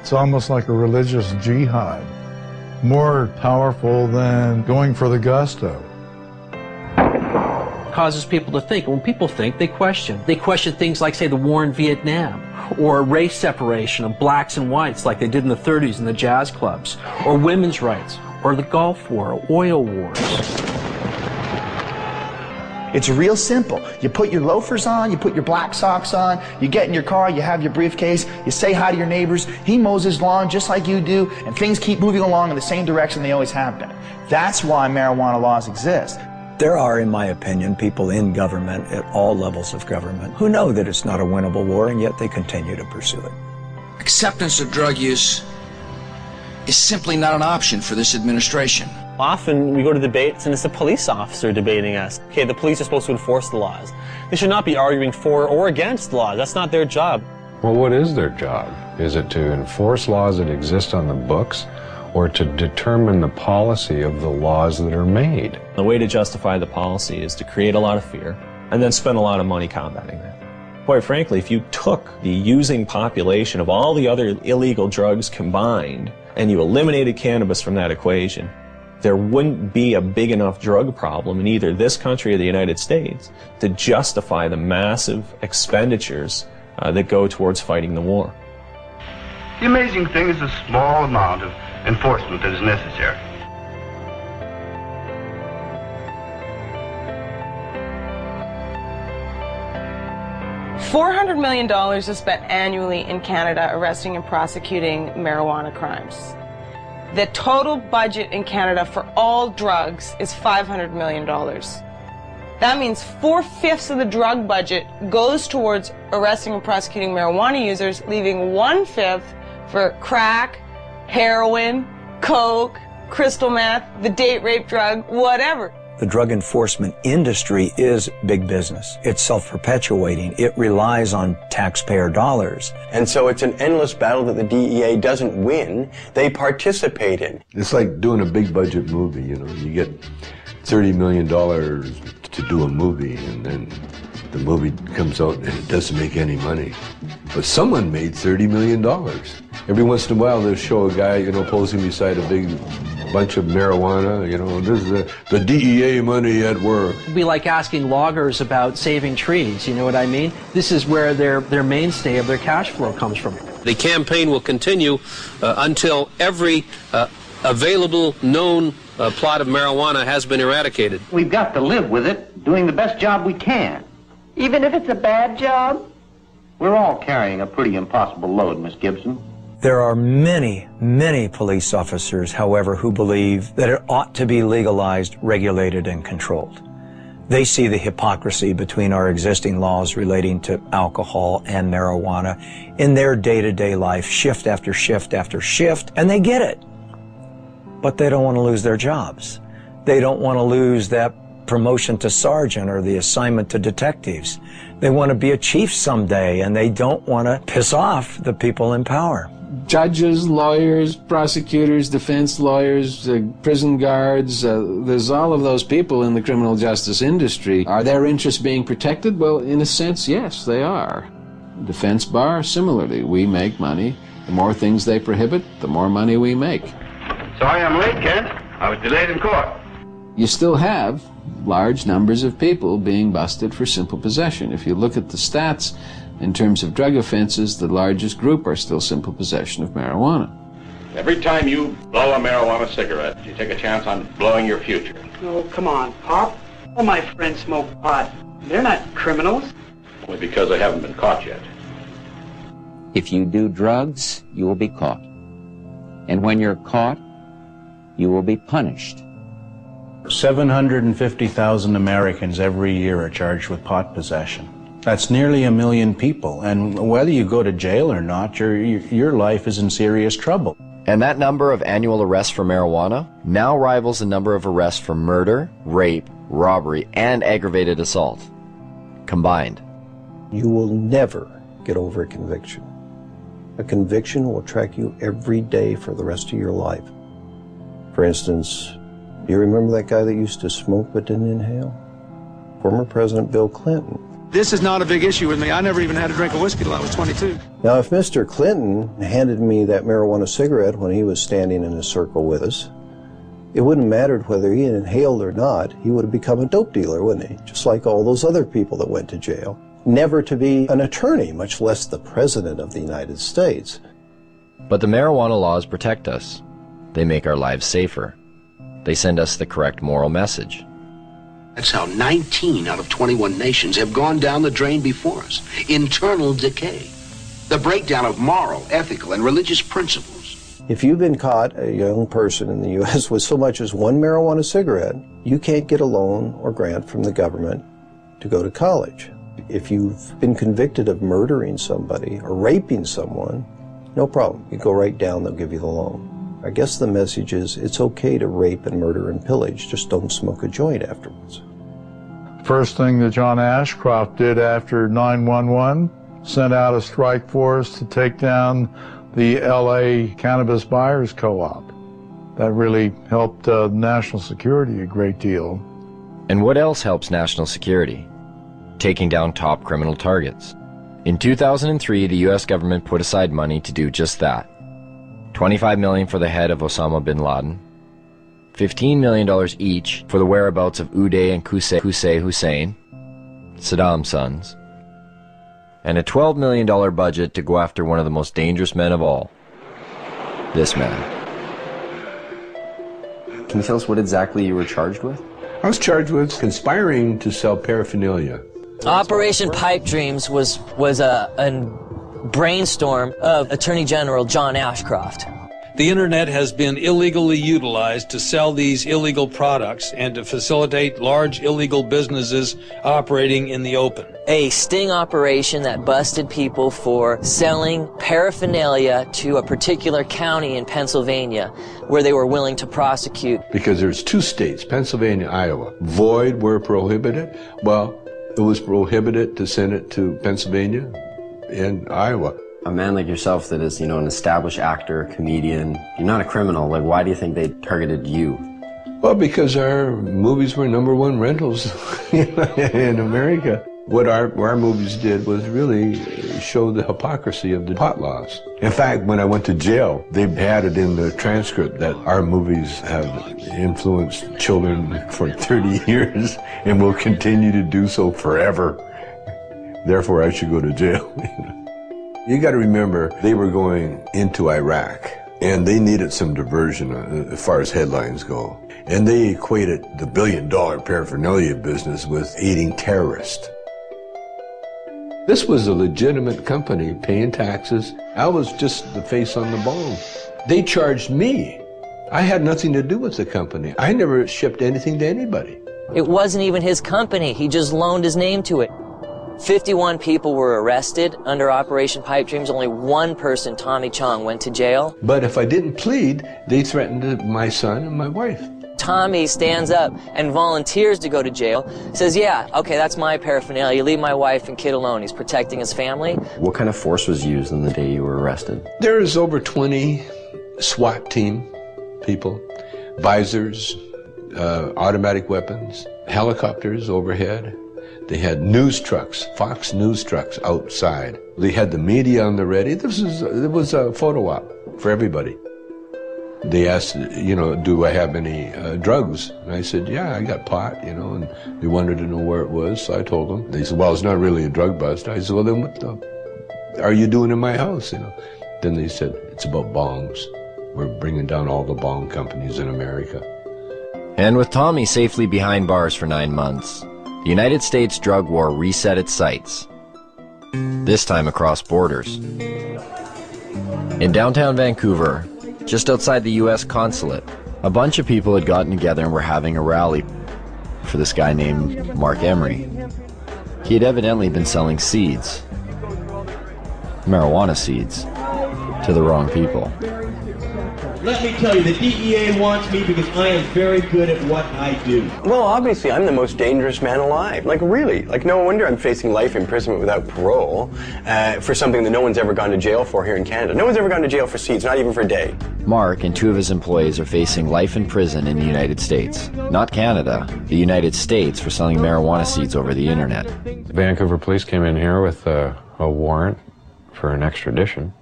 It's almost like a religious jihad, more powerful than going for the gusto. Causes people to think. When people think, they question. They question things like, say, the war in Vietnam, or race separation of blacks and whites like they did in the 30s in the jazz clubs, or women's rights, or the Gulf War, or oil wars. It's real simple. You put your loafers on, you put your black socks on, you get in your car, you have your briefcase, you say hi to your neighbors, he mows his lawn just like you do, and things keep moving along in the same direction they always have been. That's why marijuana laws exist. There are, in my opinion, people in government at all levels of government who know that it's not a winnable war, and yet they continue to pursue it. Acceptance of drug use is simply not an option for this administration. Often we go to debates and it's a police officer debating us. Okay, the police are supposed to enforce the laws. They should not be arguing for or against laws. That's not their job. Well, what is their job? Is it to enforce laws that exist on the books, or to determine the policy of the laws that are made? The way to justify the policy is to create a lot of fear and then spend a lot of money combating that. Quite frankly, if you took the using population of all the other illegal drugs combined and you eliminated cannabis from that equation, there wouldn't be a big enough drug problem in either this country or the United States to justify the massive expenditures that go towards fighting the war. The amazing thing is the small amount of enforcement that is necessary. $400 million is spent annually in Canada arresting and prosecuting marijuana crimes. The total budget in Canada for all drugs is $500 million. That means 4/5 of the drug budget goes towards arresting and prosecuting marijuana users, leaving 1/5 for crack, heroin, coke, crystal meth, the date rape drug, whatever. The drug enforcement industry is big business. It's self-perpetuating. It relies on taxpayer dollars. And so it's an endless battle that the DEA doesn't win. They participate in. It's like doing a big budget movie, you know. You get $30 million to do a movie, and then the movie comes out and it doesn't make any money. But someone made $30 million. Every once in a while they'll show a guy, you know, posing beside a big bunch of marijuana, you know, this is the DEA money at work. It'd be like asking loggers about saving trees, you know what I mean? This is where their mainstay of their cash flow comes from. The campaign will continue until every available known plot of marijuana has been eradicated. We've got to live with it, doing the best job we can. Even if it's a bad job? We're all carrying a pretty impossible load, Miss Gibson. There are many, many police officers, however, who believe that it ought to be legalized, regulated, and controlled. They see the hypocrisy between our existing laws relating to alcohol and marijuana in their day-to-day life, shift after shift after shift, and they get it. But they don't want to lose their jobs. They don't want to lose that promotion to sergeant or the assignment to detectives. They want to be a chief someday, and they don't want to piss off the people in power. Judges, lawyers, prosecutors, defense lawyers, prison guards, there's all of those people in the criminal justice industry. Are their interests being protected? Well, in a sense, yes, they are. Defense bar, similarly, we make money. The more things they prohibit, the more money we make. Sorry I'm late, Kent. I was delayed in court. You still have large numbers of people being busted for simple possession. If you look at the stats, in terms of drug offenses, the largest group are still simple possession of marijuana. Every time you blow a marijuana cigarette, you take a chance on blowing your future. Oh, come on, Pop. All my friends smoke pot. They're not criminals. Only because they haven't been caught yet. If you do drugs, you will be caught. And when you're caught, you will be punished. 750,000 Americans every year are charged with pot possession. That's nearly 1 million people, and whether you go to jail or not, your life is in serious trouble. And that number of annual arrests for marijuana now rivals the number of arrests for murder, rape, robbery, and aggravated assault combined. You will never get over a conviction. A conviction will track you every day for the rest of your life. For instance, do you remember that guy that used to smoke but didn't inhale? Former President Bill Clinton. This is not a big issue with me. I never even had a drink of whiskey till I was 22. Now, if Mr. Clinton handed me that marijuana cigarette when he was standing in a circle with us, it wouldn't have mattered whether he inhaled or not. He would have become a dope dealer, wouldn't he? Just like all those other people that went to jail. Never to be an attorney, much less the President of the United States. But the marijuana laws protect us. They make our lives safer. They send us the correct moral message. That's how 19 out of 21 nations have gone down the drain before us. Internal decay. The breakdown of moral, ethical, and religious principles. If you've been caught, a young person in the U.S., with so much as one marijuana cigarette, you can't get a loan or grant from the government to go to college. If you've been convicted of murdering somebody or raping someone, no problem. You go right down, they'll give you the loan. I guess the message is it's okay to rape and murder and pillage, just don't smoke a joint afterwards. First thing that John Ashcroft did after 9/11, sent out a strike force to take down the LA Cannabis Buyers Co-op. That really helped national security a great deal. And what else helps national security? Taking down top criminal targets. In 2003, the U.S. government put aside money to do just that. $25 million for the head of Osama bin Laden, $15 million each for the whereabouts of Uday and Qusay Hussein, Saddam's sons, and a $12 million budget to go after one of the most dangerous men of all, this man. Can you tell us what exactly you were charged with? I was charged with conspiring to sell paraphernalia. Operation Pipe Dreams was a brainstorm of Attorney General John Ashcroft. The internet has been illegally utilized to sell these illegal products and to facilitate large illegal businesses operating in the open. A sting operation that busted people for selling paraphernalia to a particular county in Pennsylvania where they were willing to prosecute. Because there's two states, Pennsylvania, Iowa. Void were prohibited. Well, it was prohibited to send it to Pennsylvania and Iowa. A man like yourself that is, an established actor, comedian, you're not a criminal. Like, why do you think they targeted you? Well, because our movies were #1 rentals in America. What our movies did was really show the hypocrisy of the pot laws. In fact, when I went to jail, they had it in the transcript that our movies have influenced children for 30 years and will continue to do so forever. Therefore, I should go to jail. You got to remember, they were going into Iraq, and they needed some diversion as far as headlines go. And they equated the billion-dollar paraphernalia business with aiding terrorists. This was a legitimate company paying taxes. I was just the face on the bone. They charged me. I had nothing to do with the company. I never shipped anything to anybody. It wasn't even his company. He just loaned his name to it. 51 people were arrested under Operation Pipe Dreams. Only one person, Tommy Chong, went to jail. But if I didn't plead, they threatened my son and my wife. Tommy stands up and volunteers to go to jail. Says, yeah, okay, that's my paraphernalia. Leave my wife and kid alone. He's protecting his family. What kind of force was used on the day you were arrested? There's over 20 SWAT team people, visors, automatic weapons, helicopters overhead. They had news trucks, Fox News trucks outside. They had the media on the ready. It was a photo op for everybody. They asked, do I have any drugs? And I said, yeah, I got pot, and they wanted to know where it was, so I told them. They said, well, it's not really a drug bust. I said, well, then what are you doing in my house, Then they said, it's about bongs. We're bringing down all the bong companies in America. And with Tommy safely behind bars for 9 months, the United States drug war reset its sights, this time across borders. In downtown Vancouver, just outside the U.S. consulate, a bunch of people had gotten together and were having a rally for this guy named Mark Emery. He had evidently been selling seeds, marijuana seeds, to the wrong people. Let me tell you, the DEA wants me because I am very good at what I do. Well, obviously, I'm the most dangerous man alive. Like, really. Like, no wonder I'm facing life imprisonment without parole for something that no one's ever gone to jail for here in Canada. No one's ever gone to jail for seeds, not even for a day. Mark and 2 of his employees are facing life in prison in the United States. Not Canada, the United States, for selling marijuana seeds over the internet. Vancouver police came in here with a warrant for an extradition.